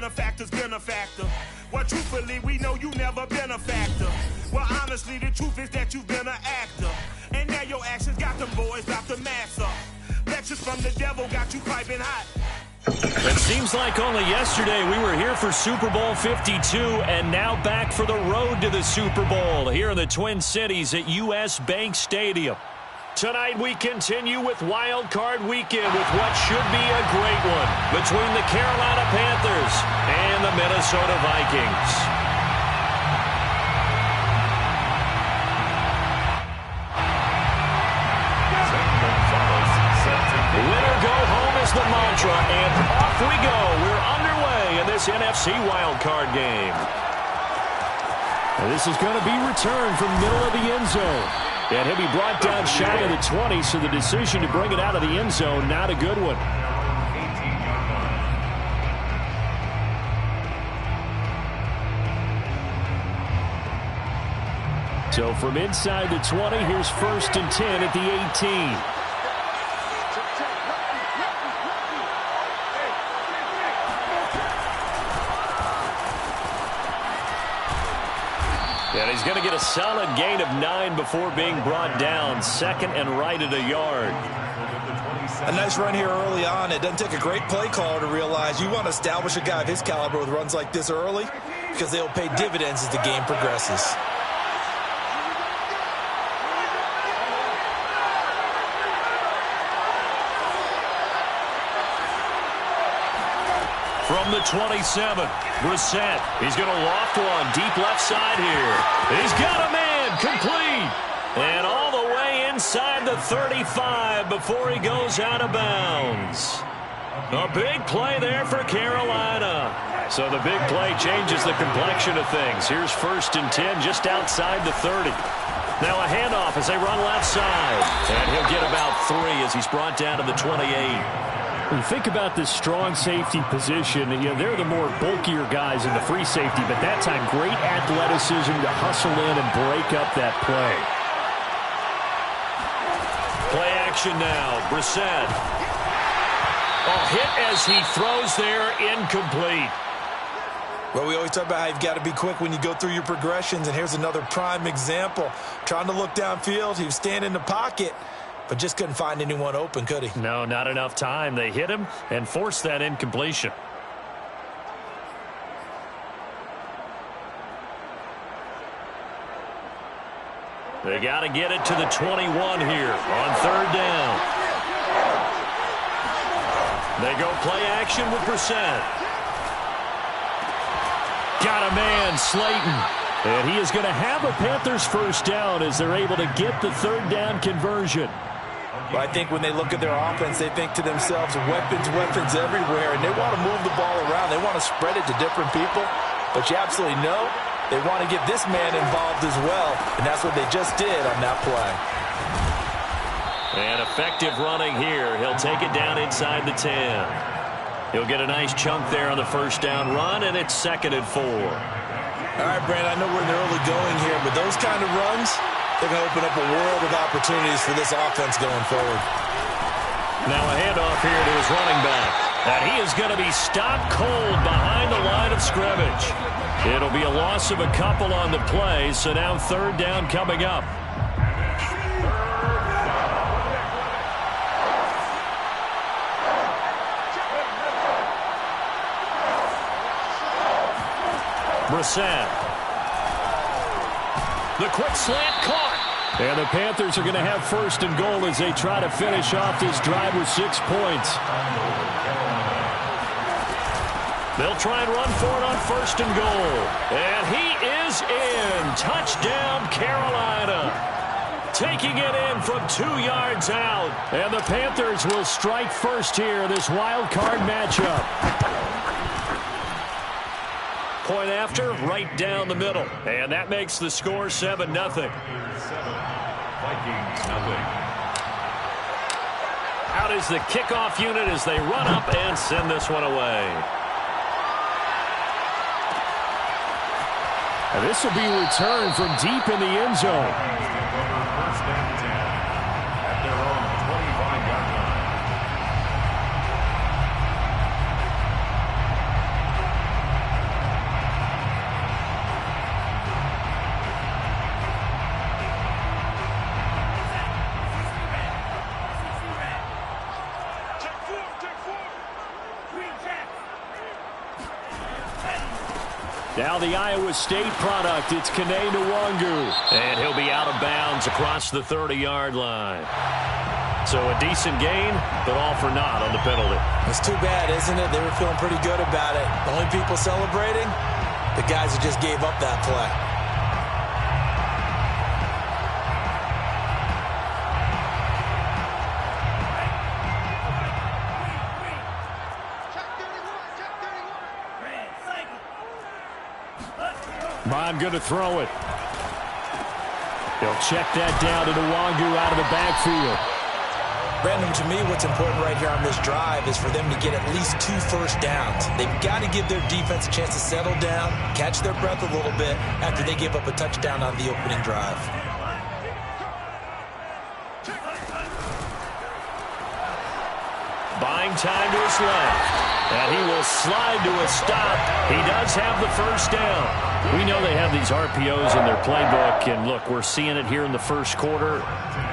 benefactor's been a factor. Well, truthfully, we know you never been a factor. Well, honestly, the truth is that you've been an actor. And now your actions got them boys out the mass up. Lectures from the devil got you piping hot. It seems like only yesterday we were here for Super Bowl 52 and now back for the road to the Super Bowl here in the Twin Cities at U.S. Bank Stadium. Tonight we continue with Wild Card Weekend with what should be a great one between the Carolina Panthers and the Minnesota Vikings. Winner go home is the mantra, and off we go. We're underway in this NFC wildcard game. And this is going to be returned from middle of the end zone. And he'll be brought down shy of the 20, so the decision to bring it out of the end zone, not a good one. So from inside the 20, here's 1st and 10 at the 18. And he's going to get a solid gain of 9 before being brought down. 2nd and right at a yard. A nice run here early on. It doesn't take a great play caller to realize you want to establish a guy of his caliber with runs like this early because they'll pay dividends as the game progresses. From the 27, Brissett. He's going to loft one deep left side here. He's got a man complete. And all the way inside the 35 before he goes out of bounds. A big play there for Carolina. So the big play changes the complexion of things. Here's 1st and 10 just outside the 30. Now a handoff as they run left side. And he'll get about 3 as he's brought down to the 28. When you think about this strong safety position, they're the more bulkier guys in the free safety, but that time great athleticism to hustle in and break up that play. Play action now. Brissett. Hit as he throws there, incomplete. Well, we always talk about how you've got to be quick when you go through your progressions, and here's another prime example. Trying to look downfield, he was standing in the pocket, but just couldn't find anyone open, could he? No, not enough time. They hit him and forced that incompletion. They got to get it to the 21 here on 3rd down. They go play action with Brissett. Got a man, Slayton. And he is going to have a Panthers 1st down as they're able to get the 3rd down conversion. Well, I think when they look at their offense, they think to themselves, weapons everywhere, and they want to move the ball around. They want to spread it to different people, but you absolutely know they want to get this man involved as well, and that's what they just did on that play. And effective running here. He'll take it down inside the 10. He'll get a nice chunk there on the 1st down run, and it's 2nd and 4. All right, Brand, I know we're in the early going here, but those kind of runs, they're going to open up a world of opportunities for this offense going forward. Now a handoff here to his running back. And he is going to be stopped cold behind the line of scrimmage. It'll be a loss of a couple on the play, so now 3rd down coming up. Brissett. The quick slant caught. And the Panthers are going to have 1st and goal as they try to finish off this drive with 6 points. They'll try and run for it on 1st and goal. And he is in. Touchdown, Carolina. Taking it in from 2 yards out. And the Panthers will strike first here in this wild card matchup. Point after, right down the middle. And that makes the score 7-0. Out is the kickoff unit as they run up and send this one away. And this will be returned from deep in the end zone. Now the Iowa State product, it's Kene Nwangu. And he'll be out of bounds across the 30-yard line. So a decent gain, but all for naught on the penalty. It's too bad, isn't it? They were feeling pretty good about it. The only people celebrating, the guys who just gave up that play. Bond going to throw it. They'll check that down to Nwangu out of the backfield. Brandon, to me, what's important right here on this drive is for them to get at least 2 first downs. They've got to give their defense a chance to settle down, catch their breath a little bit after they give up a touchdown on the opening drive. Buying time to his left. And he will slide to a stop. He does have the first down. We know they have these RPOs in their playbook, and look, we're seeing it here in the first quarter.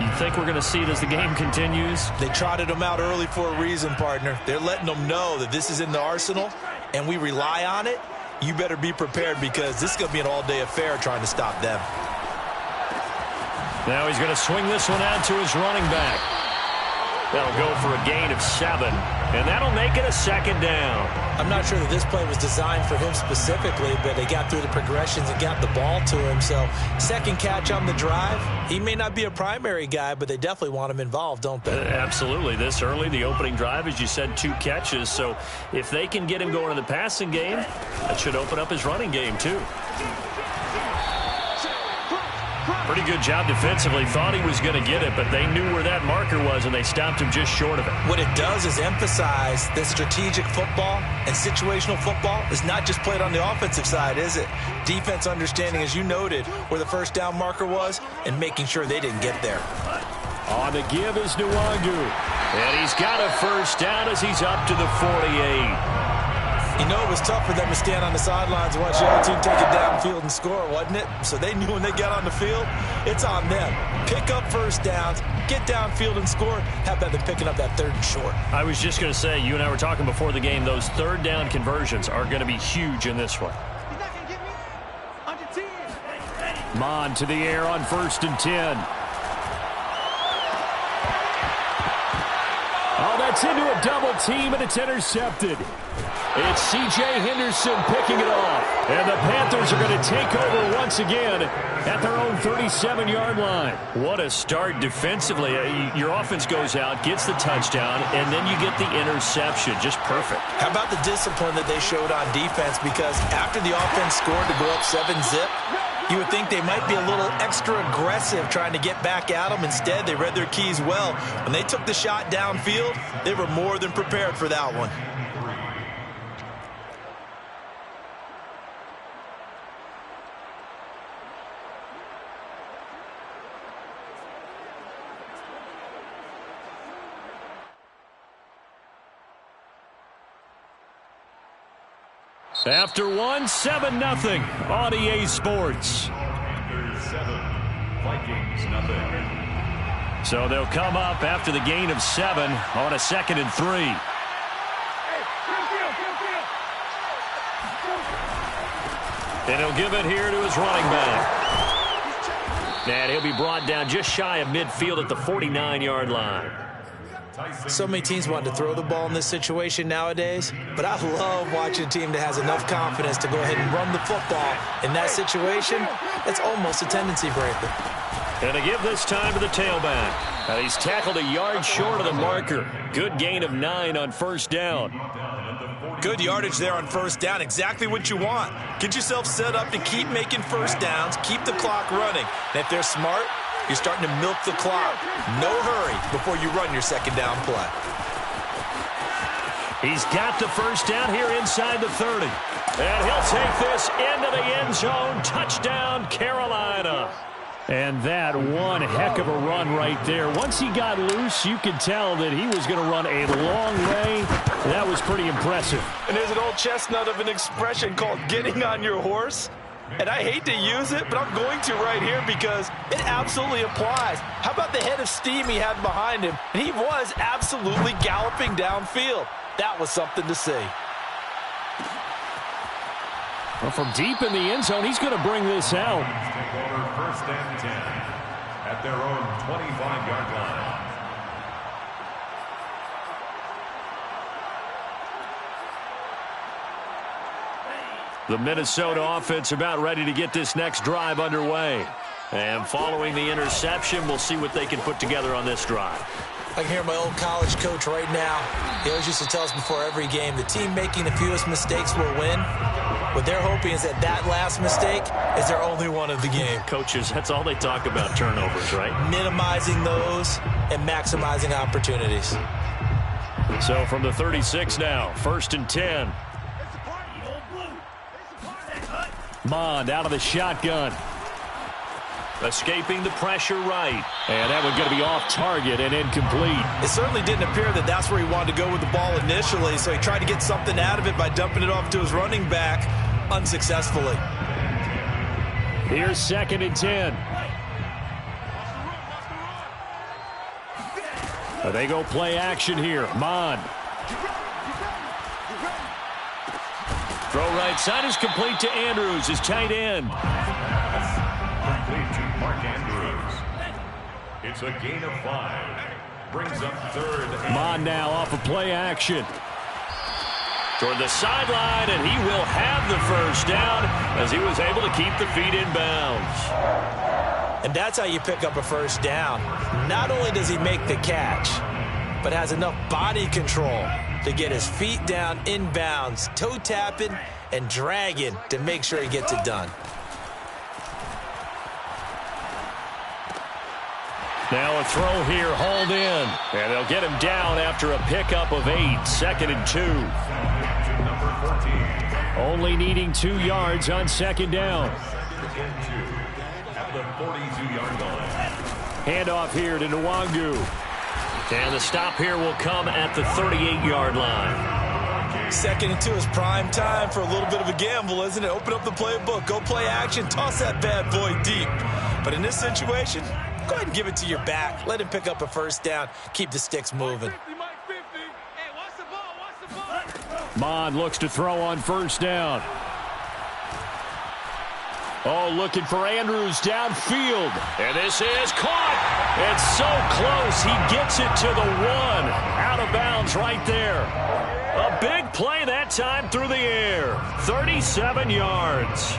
You think we're going to see it as the game continues? They trotted them out early for a reason, partner. They're letting them know that this is in the arsenal, and we rely on it. You better be prepared because this is going to be an all-day affair trying to stop them. Now he's going to swing this one out to his running back. That'll go for a gain of 7, and that'll make it a second down. I'm not sure that this play was designed for him specifically, but they got through the progressions and got the ball to him. So second catch on the drive. He may not be a primary guy, but they definitely want him involved, don't they? Absolutely. This early, the opening drive, as you said, 2 catches. So if they can get him going in the passing game, that should open up his running game too. Pretty good job defensively. Thought he was going to get it, but they knew where that marker was, and they stopped him just short of it. What it does is emphasize that strategic football and situational football is not just played on the offensive side, is it? Defense understanding, as you noted, where the first down marker was and making sure they didn't get there. On the give is Nwangu. And he's got a first down as he's up to the 48. You know, it was tough for them to stand on the sidelines and watch the other team take it downfield and score, wasn't it? So they knew when they got on the field, it's on them. Pick up first downs, get downfield and score. How about them picking up that 3rd and short? I was just going to say, you and I were talking before the game, those 3rd down conversions are going to be huge in this one. Mond to the air on 1st and 10. Oh, that's into a double team, and it's intercepted. It's C.J. Henderson picking it off. And the Panthers are going to take over once again at their own 37-yard line. What a start defensively. Your offense goes out, gets the touchdown, and then you get the interception. Just perfect. How about the discipline that they showed on defense? Because after the offense scored to go up 7-zip, you would think they might be a little extra aggressive trying to get back at them. Instead, they read their keys well. When they took the shot downfield, they were more than prepared for that one. After 1, 7-0 on EA Sports. 7, Vikings nothing. So they'll come up after the gain of 7 on a 2nd and 3. And he'll give it here to his running back. And he'll be brought down just shy of midfield at the 49-yard line. So many teams want to throw the ball in this situation nowadays, but I love watching a team that has enough confidence to go ahead and run the football. In that situation, it's almost a tendency breaker. And to give this time to the tailback. He's tackled a yard short of the marker. Good gain of 9 on 1st down. Good yardage there on 1st down. Exactly what you want. Get yourself set up to keep making first downs, keep the clock running. And if they're smart, you're starting to milk the clock. No hurry before you run your 2nd down play. He's got the first down here inside the 30. And he'll take this into the end zone. Touchdown, Carolina. And that one heck of a run right there. Once he got loose, you could tell that he was going to run a long way. That was pretty impressive. And there's an old chestnut of an expression called getting on your horse. And I hate to use it, but I'm going to right here because it absolutely applies. How about the head of steam he had behind him? And he was absolutely galloping downfield. That was something to see. Well, from deep in the end zone, he's going to bring this out. Take over 1st and 10 at their own 25-yard line. The Minnesota offense about ready to get this next drive underway. And following the interception, we'll see what they can put together on this drive. I can hear my old college coach right now. He always used to tell us before every game, the team making the fewest mistakes will win. What they're hoping is that last mistake is their only one of the game. Coaches, that's all they talk about, turnovers, right? Minimizing those and maximizing opportunities. So from the 36 now, 1st and 10. Mond out of the shotgun. Escaping the pressure right. And that one going to be off target and incomplete. It certainly didn't appear that that's where he wanted to go with the ball initially, so he tried to get something out of it by dumping it off to his running back unsuccessfully. Here's 2nd and 10. They go play action here. Mond. Throw right side is complete to Andrews, his tight end. Complete to Mark Andrews. It's a gain of 5. Brings up 3rd. Mond now off of play action. Toward the sideline, and he will have the first down as he was able to keep the feet in bounds. And that's how you pick up a first down. Not only does he make the catch, but has enough body control to get his feet down in bounds, toe tapping and dragging to make sure he gets it done. Now a throw here, hauled in. And they'll get him down after a pickup of 8, 2nd and 2. Number 14. Only needing 2 yards on 2nd down. At the 42-yard line. Handoff here to Nwangu. And the stop here will come at the 38-yard line. 2nd and 2 is prime time for a little bit of a gamble, isn't it? Open up the playbook, go play action, toss that bad boy deep. But in this situation, go ahead and give it to your back. Let him pick up a first down. Keep the sticks moving. Mond looks to throw on 1st down. Oh, looking for Andrews downfield. And this is caught. It's so close. He gets it to the 1. Out of bounds right there. A big play that time through the air. 37 yards.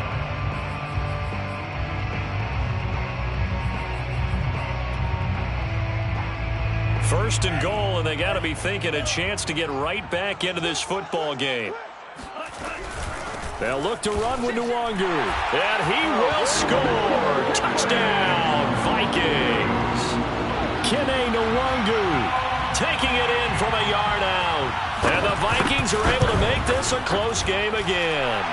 First and goal, and they got to be thinking a chance to get right back into this football game. They'll look to run with Nwangu. And he will score. Touchdown, Vikings. Kene Nwangu taking it in from a yard out. And the Vikings are able to make this a close game again.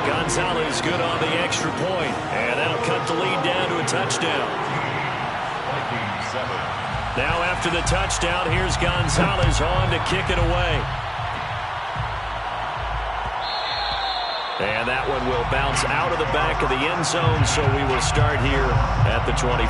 Gonzalez good on the extra point. And that'll cut the lead down to a touchdown. Vikings 7. Now after the touchdown, here's Gonzalez on to kick it away. And that one will bounce out of the back of the end zone, so we will start here at the 25.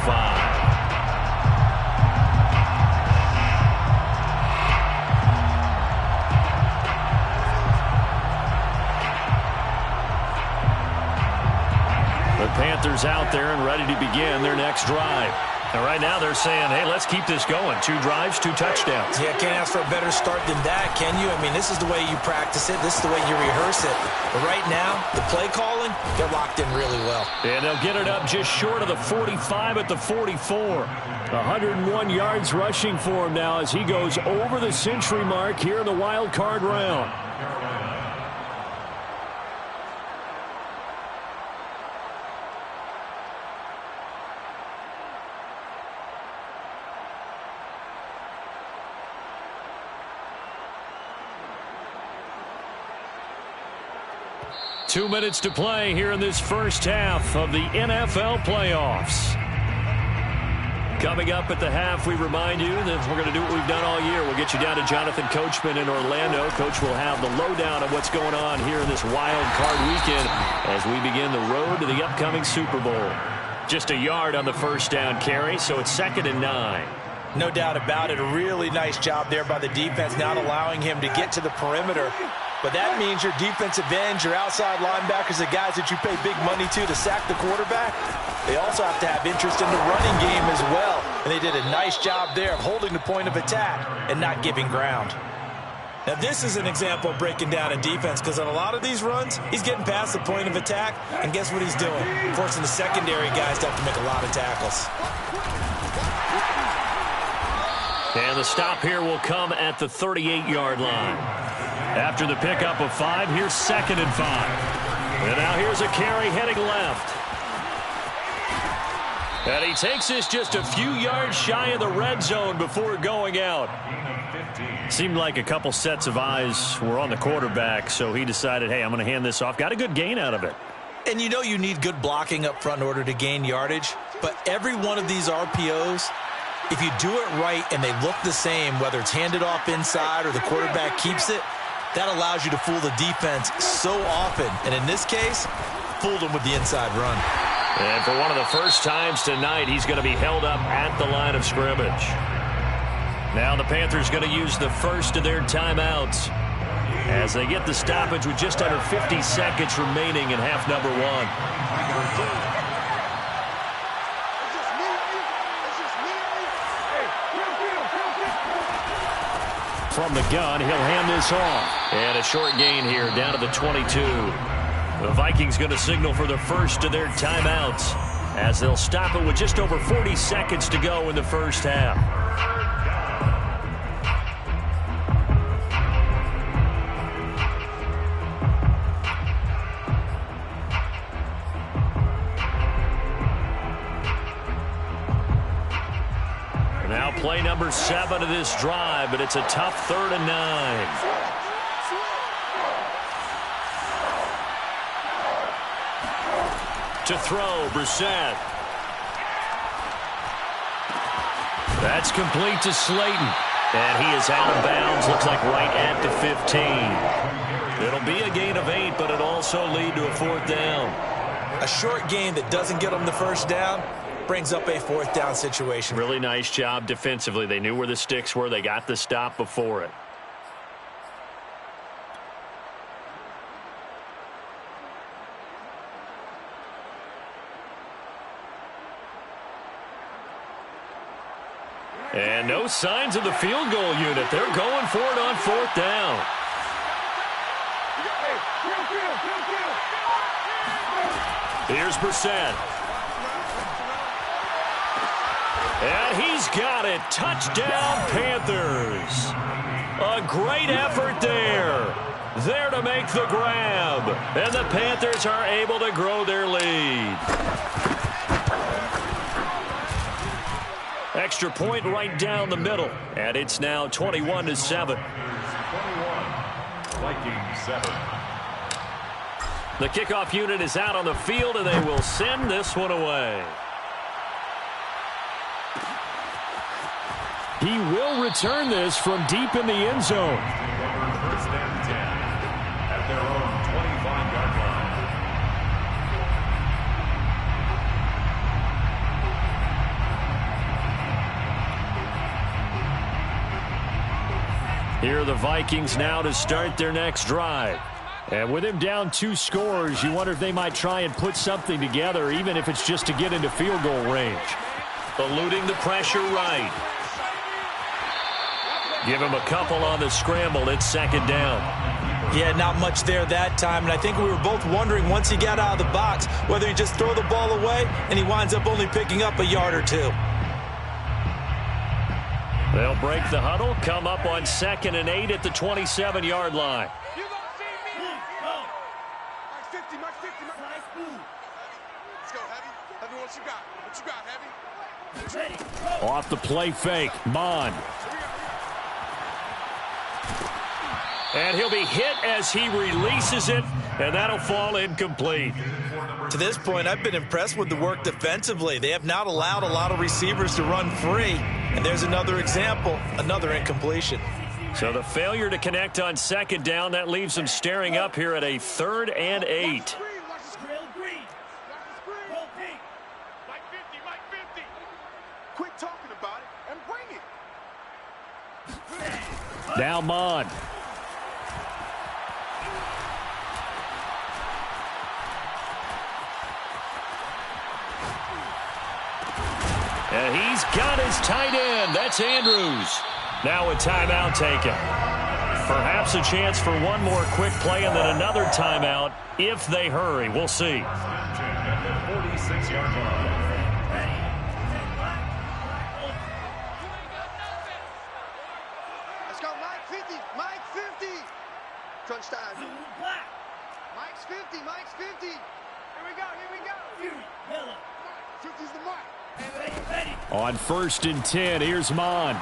The Panthers out there and ready to begin their next drive. And right now they're saying, hey, let's keep this going. 2 drives, 2 touchdowns. Yeah, can't ask for a better start than that, can you? I mean, this is the way you practice it. This is the way you rehearse it. But right now, the play calling, they're locked in really well. And they'll get it up just short of the 45 at the 44. 101 yards rushing for him now as he goes over the century mark here in the wild card round. Two minutes to play here in this first half of the NFL playoffs. Coming up at the half, we remind you that we're going to do what we've done all year. We'll get you down to Jonathan Coachman in Orlando. Coach will have the lowdown of what's going on here in this wild card weekend as we begin the road to the upcoming Super Bowl. Just a yard on the first down carry, so it's 2nd and 9. No doubt about it. A really nice job there by the defense, not allowing him to get to the perimeter But that means your defensive ends, your outside linebackers, the guys that you pay big money to sack the quarterback, they also have to have interest in the running game as well. And they did a nice job there of holding the point of attack and not giving ground. Now, this is an example of breaking down a defense, because on a lot of these runs, he's getting past the point of attack, and guess what he's doing? Forcing the secondary guys to have to make a lot of tackles. And the stop here will come at the 38-yard line. After the pickup of 5, here's 2nd and 5. And now here's a carry heading left. And he takes this just a few yards shy of the red zone before going out. Seemed like a couple sets of eyes were on the quarterback, so he decided, hey, I'm going to hand this off. Got a good gain out of it. And you know you need good blocking up front in order to gain yardage, but every one of these RPOs, if you do it right and they look the same, whether it's handed off inside or the quarterback keeps it, that allows you to fool the defense so often. And in this case, fooled them with the inside run. And for one of the first times tonight, he's going to be held up at the line of scrimmage. Now the Panthers going to use the first of their timeouts as they get the stoppage with just under 50 seconds remaining in half number 1. From the gun, he'll hand this off. And a short gain here down to the 22. The Vikings going to signal for the first of their timeouts as they'll stop it with just over 40 seconds to go in the first half. Now play number 7 of this drive, but it's a tough 3rd and 9. To throw, Brissett. That's complete to Slayton. And he is out of bounds, looks like right at the 15. It'll be a gain of 8, but it'll also lead to a 4th down. A short gain that doesn't get them the first down brings up a 4th down situation. Really nice job defensively. They knew where the sticks were. They got the stop before it. And no signs of the field goal unit. They're going for it on 4th down. Here's Brissett. And he's got it. Touchdown, Panthers. A great effort there. There to make the grab. And the Panthers are able to grow their lead. Extra point right down the middle. And it's now 21-7. 21. Vikings 7. The kickoff unit is out on the field, and they will send this one away. He will return this from deep in the end zone. First and 10 at their own 25-yard line. Here are the Vikings now to start their next drive. And with him down 2 scores, you wonder if they might try and put something together, even if it's just to get into field goal range. Eluding the pressure right. Give him a couple on the scramble. It's 2nd down. Yeah, not much there that time. And I think we were both wondering once he got out of the box whether he just throw the ball away and he winds up only picking up a yard or 2. They'll break the huddle, come up on 2nd and 8 at the 27-yard line. Off the play fake, Mon. And he'll be hit as he releases it, and that'll fall incomplete. To this point, I've been impressed with the work defensively. They have not allowed a lot of receivers to run free. And there's another example, another incompletion. So the failure to connect on 2nd down, that leaves them staring up here at a 3rd and 8. Now Mon. And he's got his tight end. That's Andrews. Now a timeout taken. Perhaps a chance for one more quick play and then another timeout if they hurry. We'll see. 46-yard line. Let's go, Mike 50. Mike 50. Crunch time. Mike's 50. Mike's 50. Here we go. Here we go. 50's the mark. On 1st and 10, here's Mond.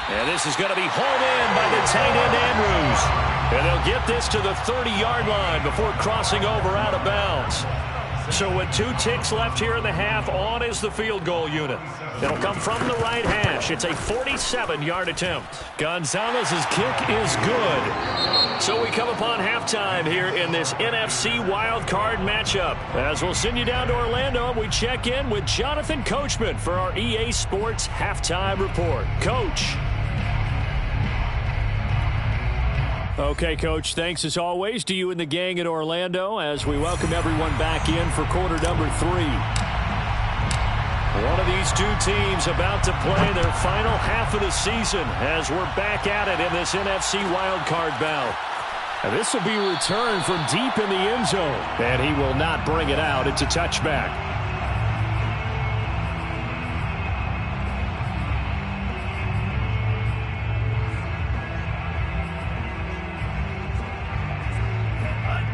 And this is going to be hauled in by the tight end Andrews. And they'll get this to the 30-yard line before crossing over out of bounds. So with 2 ticks left here in the half, on is the field goal unit. It'll come from the right hash. It's a 47-yard attempt. Gonzalez's kick is good. So we come upon halftime here in this NFC Wild Card matchup. As we'll send you down to Orlando, and we check in with Jonathan Coachman for our EA Sports Halftime Report. Coach. Okay, Coach, thanks as always to you and the gang in Orlando as we welcome everyone back in for quarter number 3. One of these 2 teams about to play their final half of the season as we're back at it in this NFC wildcard bout. And this will be returned from deep in the end zone. And he will not bring it out. It's a touchback.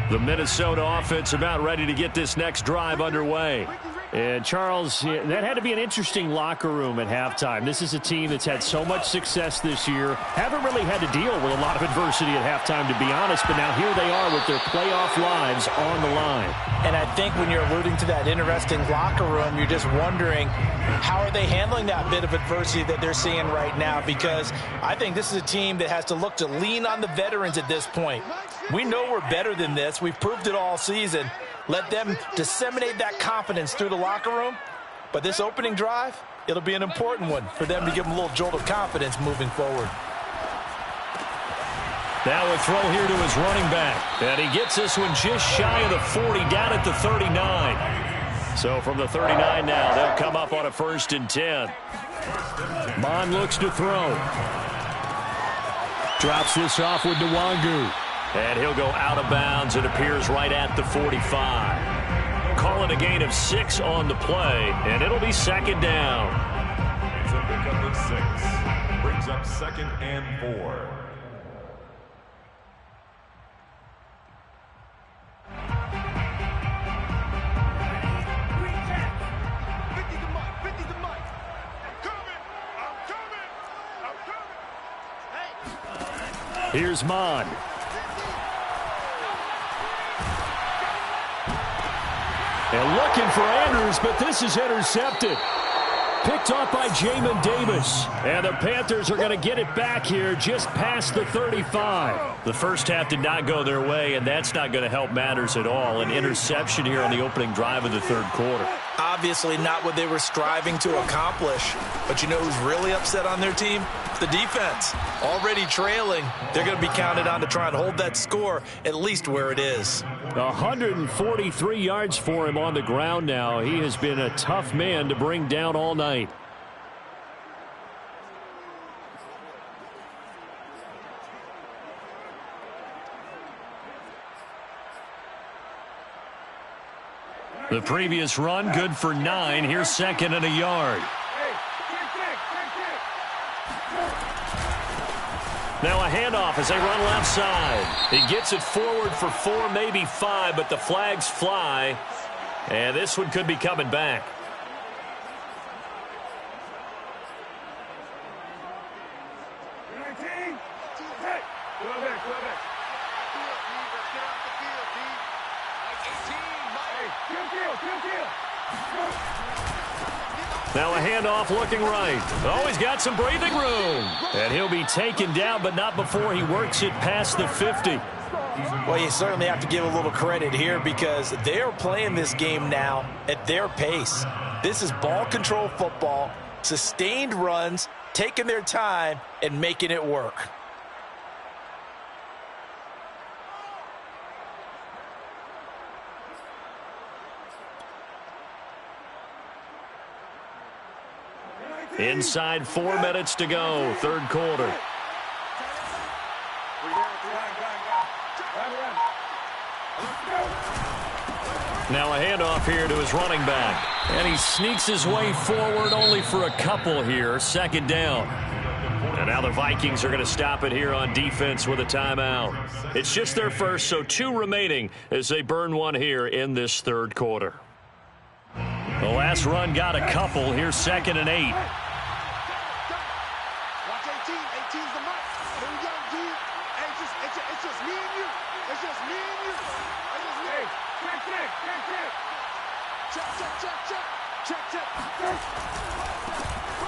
The Minnesota offense about ready to get this next drive underway. And, Charles, that had to be an interesting locker room at halftime. This is a team that's had so much success this year. Haven't really had to deal with a lot of adversity at halftime, to be honest. But now here they are with their playoff lives on the line. And I think when you're alluding to that interesting locker room, you're just wondering how are they handling that bit of adversity that they're seeing right now, because I think this is a team that has to look to lean on the veterans at this point. We know we're better than this. We've proved it all season. Let them disseminate that confidence through the locker room. But this opening drive, it'll be an important one for them to give them a little jolt of confidence moving forward. Now a throw here to his running back. And he gets this one just shy of the 40, down at the 39. So from the 39 now, they'll come up on a 1st and 10. Mond looks to throw. Drops this off with Nwangu. And he'll go out of bounds. It appears right at the 45. Call it a gain of 6 on the play, and it'll be 2nd down. It's a pickup of 6. Brings up 2nd and 4. Here's Mond. And looking for Andrews, but this is intercepted. Picked off by Jamin Davis. And the Panthers are going to get it back here just past the 35. The first half did not go their way, and that's not going to help matters at all. An interception here on the opening drive of the 3rd quarter. Obviously not what they were striving to accomplish. But you know who's really upset on their team? The defense. Already trailing. They're going to be counted on to try and hold that score at least where it is. 143 yards for him on the ground now. He has been a tough man to bring down all night. The previous run, good for 9. Here's 2nd and a yard. Now a handoff as they run left side. He gets it forward for 4, maybe 5, but the flags fly. And this one could be coming back. Now a handoff looking right. Oh, he's got some breathing room. And he'll be taken down, but not before he works it past the 50. Well, you certainly have to give a little credit here because they're playing this game now at their pace. This is ball control football, sustained runs, taking their time, and making it work. Inside 4 minutes to go, third quarter. Now a handoff here to his running back. And he sneaks his way forward only for a couple here. Second down. And now the Vikings are going to stop it here on defense with a timeout. It's just their first, so 2 remaining as they burn one here in this third quarter. The last run got a couple. Here's 2nd and 8. Watch 18. 18's the mark. Here we go, G. Hey, it's just me and you. It's just me and you. It's just me. Check.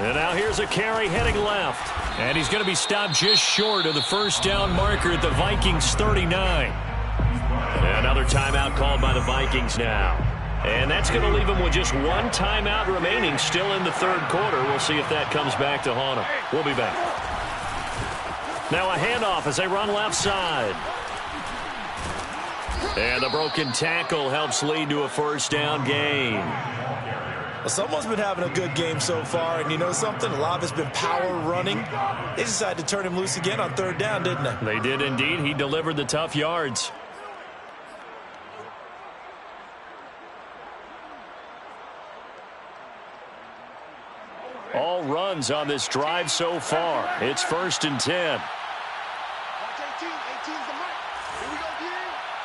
And now here's a carry heading left. And he's going to be stopped just short of the first down marker at the Vikings 39. Another timeout called by the Vikings now. And that's going to leave them with just 1 timeout remaining still in the third quarter. We'll see if that comes back to haunt them. We'll be back. Now a handoff as they run left side. And the broken tackle helps lead to a first down gain. Well, someone's been having a good game so far, and you know something? A lot of it's been power running. They decided to turn him loose again on third down, didn't they? They did indeed. He delivered the tough yards. All runs on this drive so far. It's 1st and 10. Watch 18. 18's the mark. Here we go, D.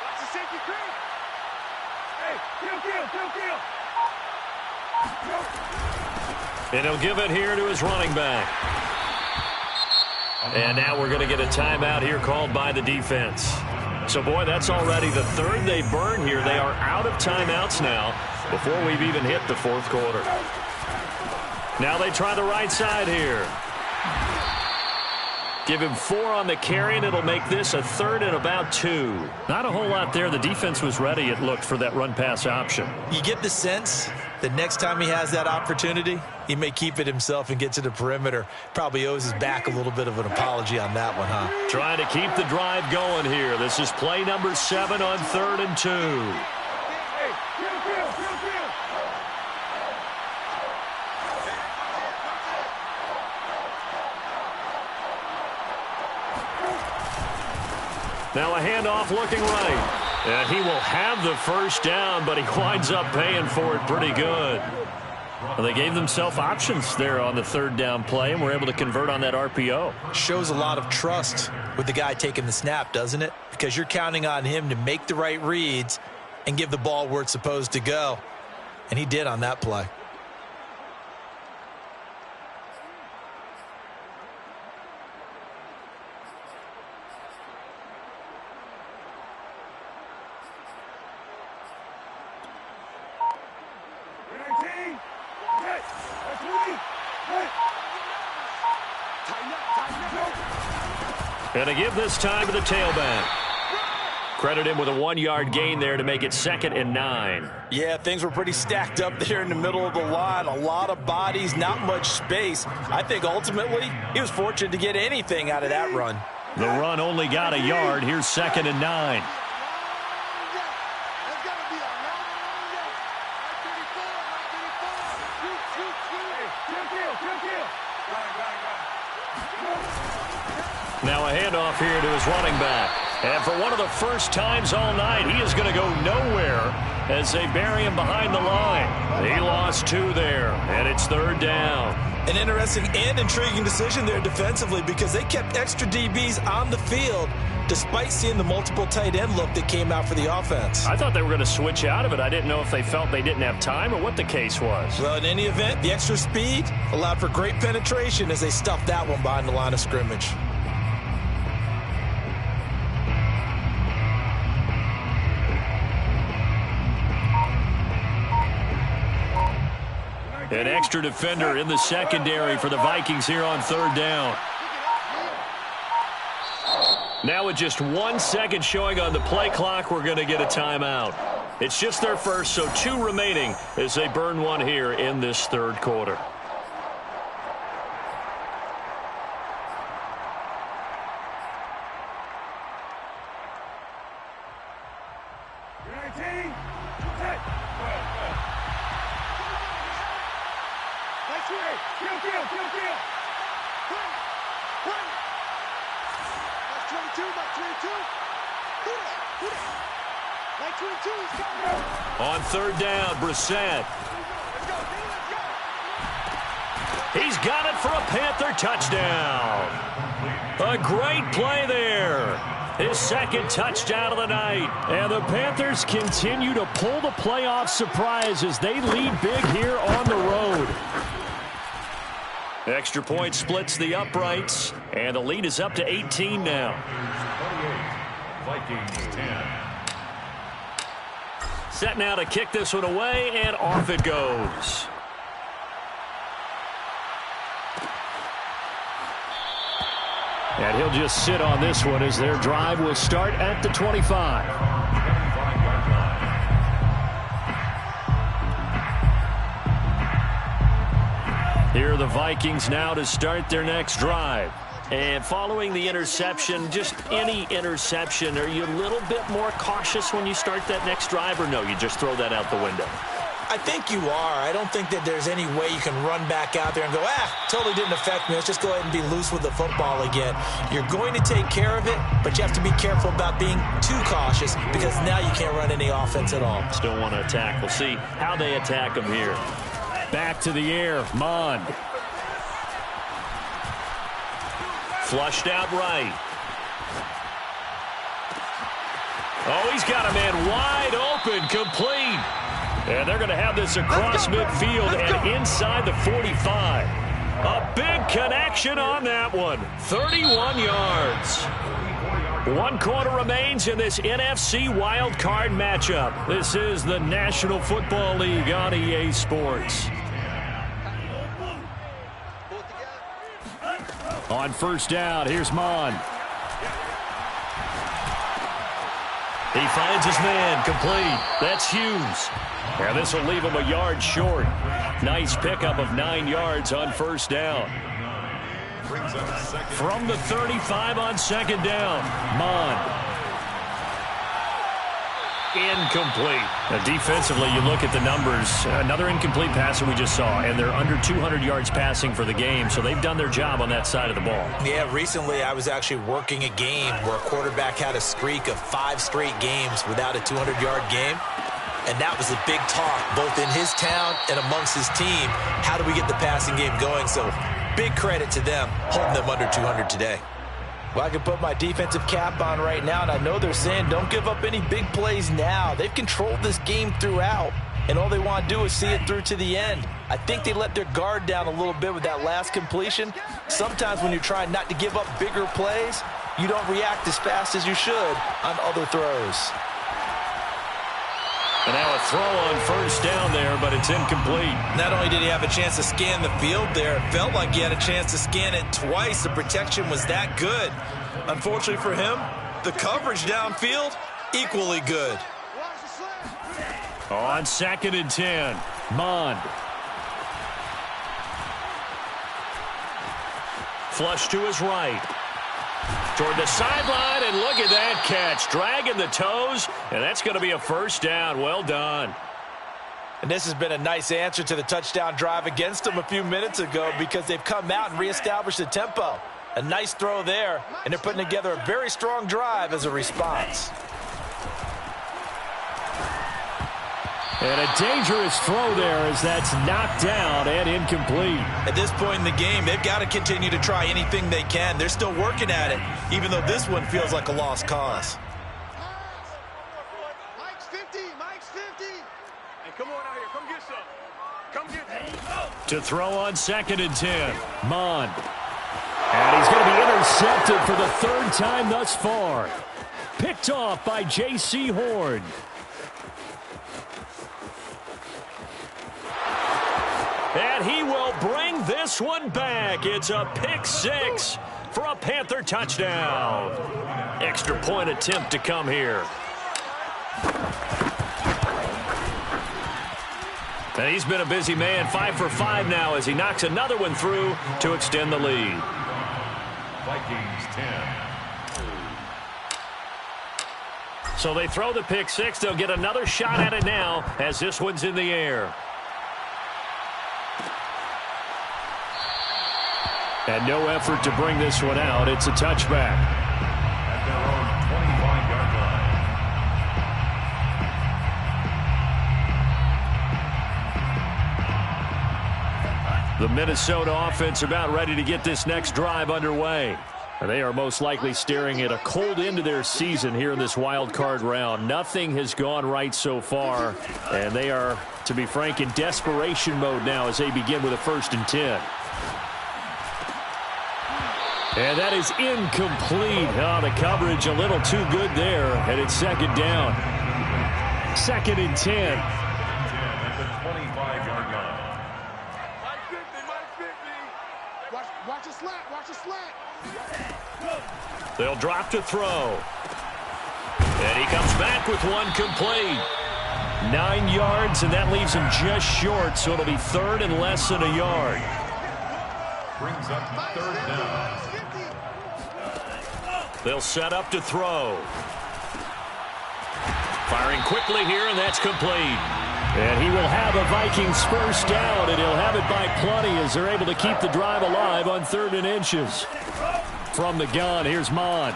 Watch the safety creep. Hey, kill. And he'll give it here to his running back. And now we're going to get a timeout here called by the defense. So, boy, that's already the 3rd they burn here. They are out of timeouts now before we've even hit the 4th quarter. Now they try the right side here. Give him 4 on the carry, and it'll make this a 3rd and about 2. Not a whole lot there. The defense was ready, it looked, for that run-pass option. You get the sense that next time he has that opportunity, he may keep it himself and get to the perimeter. Probably owes his back a little bit of an apology on that one, huh? Trying to keep the drive going here. This is play number 7 on 3rd and 2. Now a handoff looking right. And he will have the first down, but he winds up paying for it pretty good. Well, they gave themselves options there on the 3rd down play, and were able to convert on that RPO. Shows a lot of trust with the guy taking the snap, doesn't it? Because you're counting on him to make the right reads and give the ball where it's supposed to go. And he did on that play. And to give this time to the tailback. Credit him with a 1-yard gain there to make it 2nd and 9. Yeah, things were pretty stacked up there in the middle of the line. A lot of bodies, not much space. I think ultimately he was fortunate to get anything out of that run. The run only got a yard. Here's 2nd and 9. Now a handoff here to his running back. And for one of the first times all night, he is going to go nowhere as they bury him behind the line. He lost 2 there, and it's 3rd down. An interesting and intriguing decision there defensively, because they kept extra DBs on the field despite seeing the multiple tight end look that came out for the offense. I thought they were going to switch out of it. I didn't know if they felt they didn't have time or what the case was. Well, in any event, the extra speed allowed for great penetration as they stuffed that one behind the line of scrimmage. An extra defender in the secondary for the Vikings here on 3rd down. Now with just 1 second showing on the play clock, we're going to get a timeout. It's just their first, so 2 remaining as they burn one here in this 3rd quarter. Nice way. Kill. Run. That's 22, that's 22. Who that? Like 22, he's coming. On third down, Brissett. He's got it for a Panther touchdown. A great play there. His second touchdown of the night. And the Panthers continue to pull the playoff surprise as they lead big here on the road. Extra point splits the uprights, and the lead is up to 18 now. 28, Vikings 10. Set now to kick this one away, and off it goes. And he'll just sit on this one as their drive will start at the 25. Here are the Vikings now to start their next drive. And following the interception, just any interception, are you a little bit more cautious when you start that next drive, or no, you just throw that out the window? I think you are. I don't think that there's any way you can run back out there and go, totally didn't affect me. Let's just go ahead and be loose with the football again. You're going to take care of it, but you have to be careful about being too cautious because now you can't run any offense at all. Still want to attack. We'll see how they attack them here. Back to the air, Mond. Flushed out right. Oh, he's got a man wide open, complete. And they're going to have this across midfield and inside the 45. A big connection on that one. 31 yards. 1 quarter remains in this NFC wildcard matchup. This is the National Football League on EA Sports. On first down, here's Mond. He finds his man, complete. That's Hughes. And this will leave him a yard short. Nice pickup of 9 yards on first down. From the 35 on second down, Mond. Incomplete. Now, defensively, you look at the numbers. Another incomplete pass that we just saw, and they're under 200 yards passing for the game, so they've done their job on that side of the ball. Yeah, recently I was actually working a game where a quarterback had a streak of 5 straight games without a 200-yard game, and that was a big talk both in his town and amongst his team. How do we get the passing game going? So big credit to them holding them under 200 today. Well, I can put my defensive cap on right now, and I know they're saying don't give up any big plays now. They've controlled this game throughout, and all they want to do is see it through to the end. I think they let their guard down a little bit with that last completion. Sometimes when you're trying not to give up bigger plays, you don't react as fast as you should on other throws. And now a throw on first down there, but it's incomplete. Not only did he have a chance to scan the field there, it felt like he had a chance to scan it twice. The protection was that good. Unfortunately for him, the coverage downfield, equally good. On second and 10, Mond. Flush to his right. Toward the sideline, and look at that catch. Dragging the toes, and that's going to be a first down. Well done. And this has been a nice answer to the touchdown drive against them a few minutes ago because they've come out and reestablished the tempo. A nice throw there, and they're putting together a very strong drive as a response. And a dangerous throw there as that's knocked down and incomplete. At this point in the game, they've got to continue to try anything they can. They're still working at it, even though this one feels like a lost cause. Mike's 50, Mike's 50. Hey, come on out here, come get some. Come get some. To throw on second and 10, Mond. And he's going to be intercepted for the 3rd time thus far. Picked off by J.C. Horn. And he will bring this one back. It's a pick 6 for a Panther touchdown. Extra point attempt to come here. And he's been a busy man, 5 for 5 now as he knocks another one through to extend the lead. Vikings 10. So they throw the pick 6. They'll get another shot at it now as this one's in the air. And no effort to bring this one out. It's a touchback. At their own 25-yard line. The Minnesota offense about ready to get this next drive underway. And they are most likely staring at a cold end to their season here in this wild card round. Nothing has gone right so far, and they are, to be frank, in desperation mode now as they begin with a 1st and 10. And that is incomplete. Oh, the coverage a little too good there, and it's 2nd down. 2nd and 10. At the 25-yard line. Watch a slant, watch a slant. They'll drop to throw. And he comes back with one complete. 9 yards, and that leaves him just short, so it'll be 3rd and less than a yard. Brings up 3rd down. They'll set up to throw. Firing quickly here, and that's complete. And he will have a Vikings 1st down, and he'll have it by plenty as they're able to keep the drive alive on 3rd and inches. From the gun, here's Mond.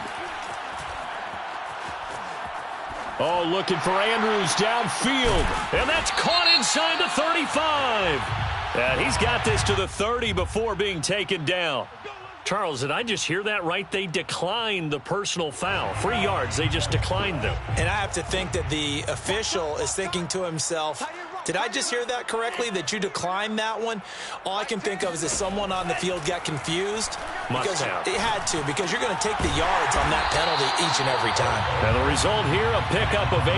Oh, looking for Andrews downfield. And that's caught inside the 35. And he's got this to the 30 before being taken down. Charles, did I just hear that right? They declined the personal foul. 3 yards, they just declined them. And I have to think that the official is thinking to himself, did I just hear that correctly, that you declined that one? All I can think of is that someone on the field got confused. Must have. It had to, because you're going to take the yards on that penalty each and every time. And the result here, a pickup of 8.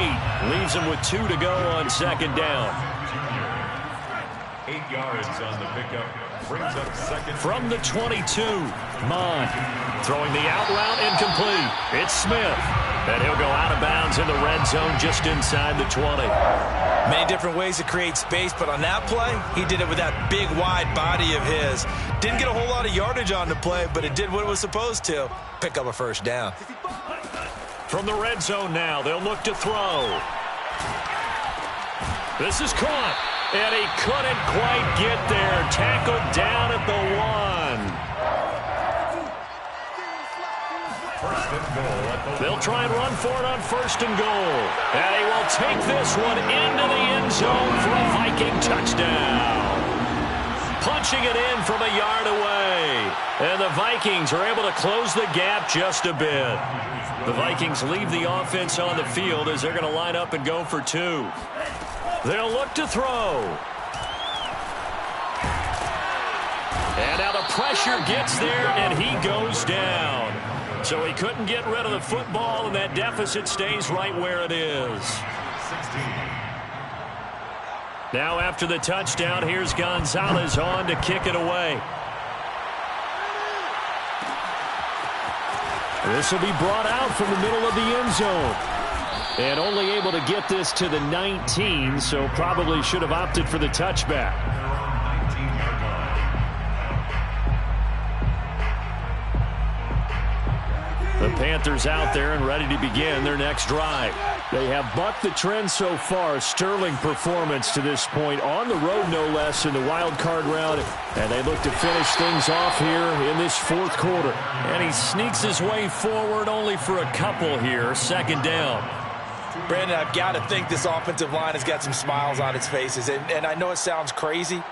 Leaves him with 2 to go on 2nd down. 8 yards on the pickup. Brings up 2nd. From the 22, Mond throwing the out route incomplete. It's Smith. And he'll go out of bounds in the red zone just inside the 20. Many different ways to create space, but on that play, he did it with that big, wide body of his. Didn't get a whole lot of yardage on the play, but it did what it was supposed to. Pick up a 1st down. From the red zone now, they'll look to throw. This is caught. And he couldn't quite get there. Tackled down at the 1. They'll try and run for it on 1st and goal. And he will take this one into the end zone for a Viking touchdown. Punching it in from a yard away. And the Vikings are able to close the gap just a bit. The Vikings leave the offense on the field as they're going to line up and go for 2. They'll look to throw. And now the pressure gets there, and he goes down. So he couldn't get rid of the football, and that deficit stays right where it is. 16. Now after the touchdown, here's Gonzalez on to kick it away. This will be brought out from the middle of the end zone. And only able to get this to the 19, so probably should have opted for the touchback. The Panthers out there and ready to begin their next drive. They have bucked the trend so far. Sterling performance to this point on the road, no less, in the wild card round. And they look to finish things off here in this 4th quarter. And he sneaks his way forward only for a couple here. 2nd down. Brandon, I've got to think this offensive line has got some smiles on its faces. And I know it sounds crazy,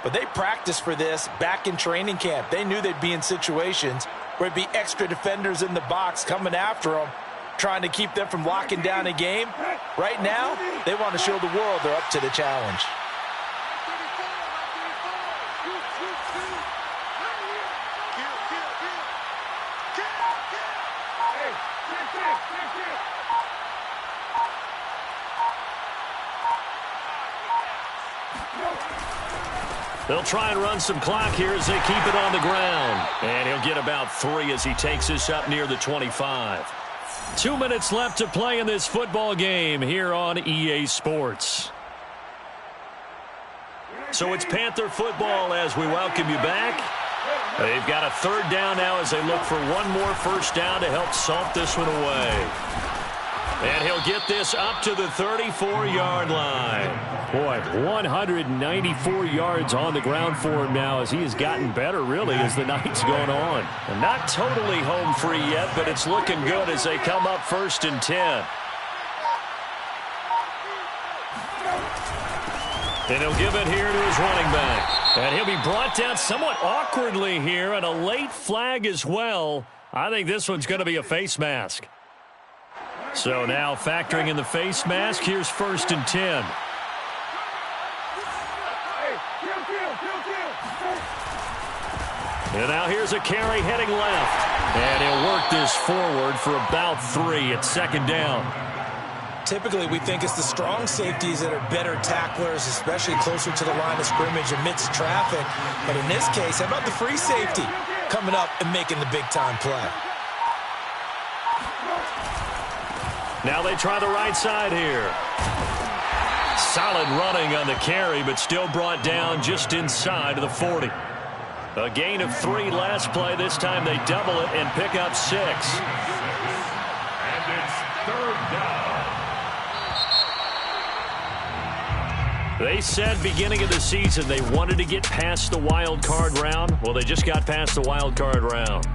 but they practiced for this back in training camp. They knew they'd be in situations where it'd be extra defenders in the box coming after them, trying to keep them from locking down a game. Right now, they want to show the world they're up to the challenge. They'll try and run some clock here as they keep it on the ground. And he'll get about 3 as he takes this up near the 25. 2 minutes left to play in this football game here on EA Sports. So it's Panther football as we welcome you back. They've got a 3rd down now as they look for one more 1st down to help salt this one away. And he'll he'll get this up to the 34-yard line. Boy, 194 yards on the ground for him now as he has gotten better, really, as the night's going on. And not totally home free yet, but it's looking good as they come up 1st and 10. And he'll give it here to his running back. And he'll be brought down somewhat awkwardly here, and a late flag as well. I think this one's going to be a face mask. So now factoring in the face mask, here's 1st and 10. And now here's a carry heading left. And he'll work this forward for about 3 at 2nd down. Typically, we think it's the strong safeties that are better tacklers, especially closer to the line of scrimmage amidst traffic. But in this case, how about the free safety coming up and making the big-time play? Now they try the right side here. Solid running on the carry, but still brought down just inside of the 40. A gain of 3 last play. This time they double it and pick up 6. And it's 3rd down. They said beginning of the season they wanted to get past the wild card round. Well, they just got past the wild card round.